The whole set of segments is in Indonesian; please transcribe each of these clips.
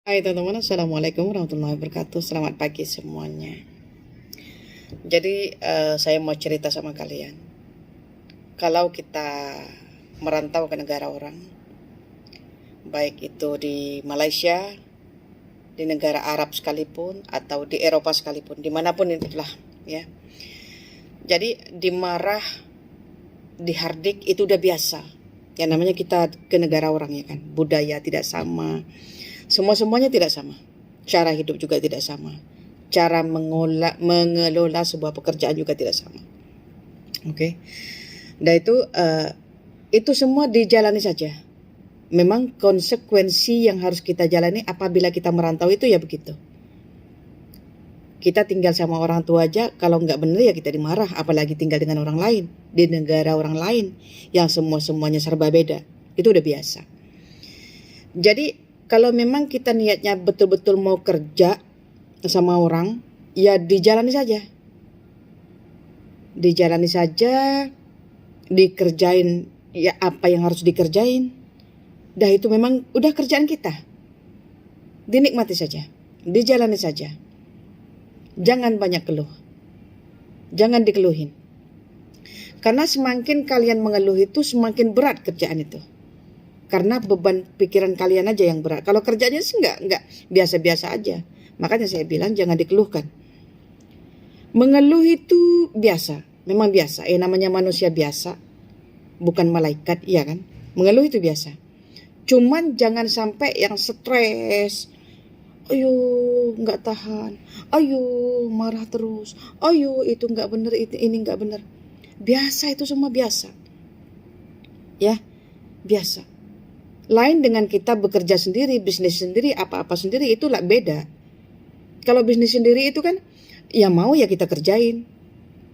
Hai teman-teman, Assalamualaikum warahmatullahi wabarakatuh. Selamat pagi semuanya. Jadi saya mau cerita sama kalian. Kalau kita merantau ke negara orang, baik itu di Malaysia, di negara Arab sekalipun, atau di Eropa sekalipun, dimanapun itulah ya. Jadi dimarah, dihardik itu udah biasa. Yang namanya kita ke negara orang ya kan, budaya tidak sama, semuanya tidak sama. Cara hidup juga tidak sama. Cara mengelola sebuah pekerjaan juga tidak sama. Oke. Dan itu semua dijalani saja. Memang konsekuensi yang harus kita jalani apabila kita merantau itu ya begitu. Kita tinggal sama orang tua aja, kalau nggak benar ya kita dimarah, apalagi tinggal dengan orang lain, di negara orang lain, yang semuanya serba beda. Itu udah biasa. Jadi kalau memang kita niatnya betul-betul mau kerja sama orang, ya dijalani saja. Dijalani saja, dikerjain ya apa yang harus dikerjain. Dah itu memang udah kerjaan kita. Dinikmati saja, dijalani saja. Jangan banyak keluh. Jangan dikeluhin. Karena semakin kalian mengeluh itu semakin berat kerjaan itu. Karena beban pikiran kalian aja yang berat. Kalau kerjanya sih enggak biasa-biasa aja. Makanya saya bilang jangan dikeluhkan. Mengeluh itu biasa, memang biasa. Namanya manusia biasa, bukan malaikat, iya kan? Mengeluh itu biasa. Cuman jangan sampai yang stres. Ayo, nggak tahan. Ayo, marah terus. Ayo, itu nggak benar, ini nggak benar. Biasa, itu semua biasa. Ya, biasa. Lain dengan kita bekerja sendiri, bisnis sendiri, apa-apa sendiri, itulah beda. Kalau bisnis sendiri itu kan, ya mau ya kita kerjain.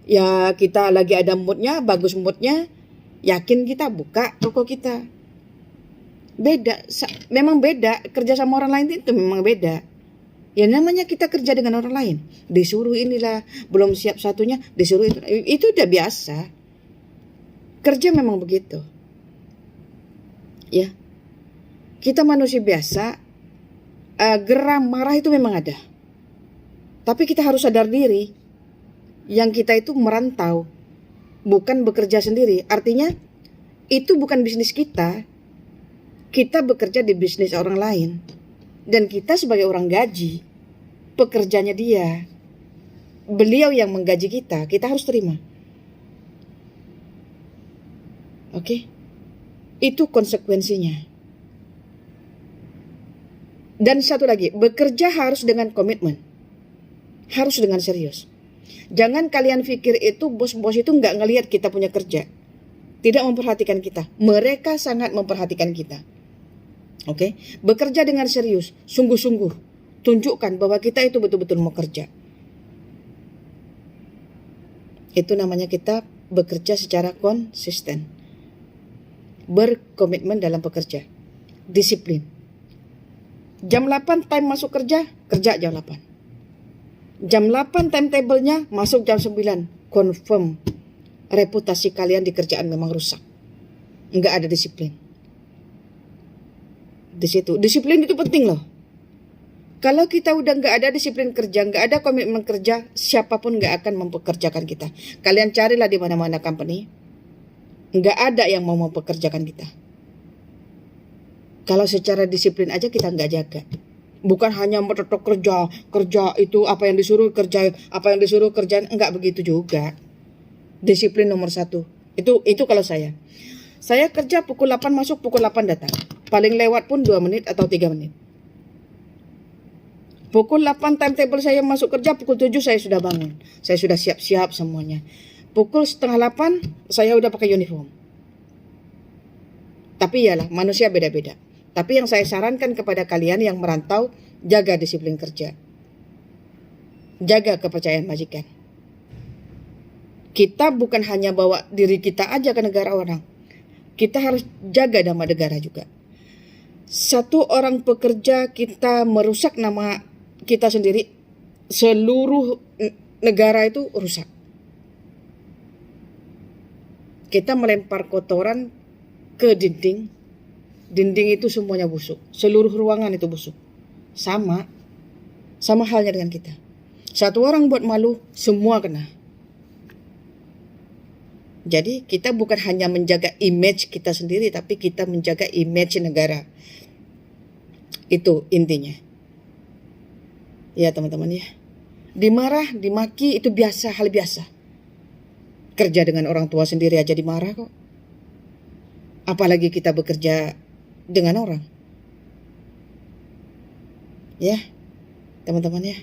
Ya kita lagi ada moodnya, bagus moodnya, yakin kita buka toko kita. Beda, memang beda. Kerja sama orang lain itu memang beda. Ya namanya kita kerja dengan orang lain. Disuruh inilah, belum siap satunya, disuruh itu. Itu udah biasa. Kerja memang begitu. Ya. Kita manusia biasa, geram, marah itu memang ada. Tapi kita harus sadar diri, yang kita itu merantau, bukan bekerja sendiri. Artinya, itu bukan bisnis kita. Kita bekerja di bisnis orang lain. Dan kita sebagai orang gaji, pekerjanya dia. Beliau yang menggaji kita harus terima. Oke? Itu konsekuensinya. Dan satu lagi, bekerja harus dengan komitmen. Harus dengan serius. Jangan kalian pikir itu bos-bos itu nggak ngelihat kita punya kerja. Tidak memperhatikan kita. Mereka sangat memperhatikan kita. Oke? Bekerja dengan serius, sungguh-sungguh. Tunjukkan bahwa kita itu betul-betul mau kerja. Itu namanya kita bekerja secara konsisten. Berkomitmen dalam bekerja. Disiplin. Jam 8 time masuk kerja jam 8. Jam 8 timetable-nya, masuk jam 9. Confirm reputasi kalian di kerjaan memang rusak. Nggak ada disiplin. Di situ, disiplin itu penting loh. Kalau kita udah nggak ada disiplin kerja, nggak ada komitmen kerja, siapapun nggak akan mempekerjakan kita. Kalian carilah di mana-mana company, nggak ada yang mau mempekerjakan kita. Kalau secara disiplin aja kita nggak jaga. Bukan hanya metotok kerja itu apa yang disuruh kerjain, apa yang disuruh kerjain, enggak begitu juga. Disiplin nomor 1. Itu kalau saya. Saya kerja pukul 8 masuk, pukul 8 datang. Paling lewat pun 2 menit atau 3 menit. Pukul 8 timetable saya masuk kerja, pukul 7 saya sudah bangun. Saya sudah siap-siap semuanya. Pukul setengah 8 saya udah pakai uniform. Tapi iyalah, manusia beda-beda. Tapi yang saya sarankan kepada kalian yang merantau, jaga disiplin kerja. Jaga kepercayaan majikan. Kita bukan hanya bawa diri kita aja ke negara orang. Kita harus jaga nama negara juga. Satu orang pekerja kita merusak nama kita sendiri, seluruh negara itu rusak. Kita melempar kotoran ke dinding itu semuanya busuk. Seluruh ruangan itu busuk. Sama. Sama halnya dengan kita. Satu orang buat malu, semua kena. Jadi kita bukan hanya menjaga image kita sendiri, tapi kita menjaga image negara. Itu intinya. Ya teman-teman ya. Dimarah, dimaki itu biasa, hal biasa. Kerja dengan orang tua sendiri aja dimarah kok. Apalagi kita bekerja dengan orang. Ya, teman-teman ya.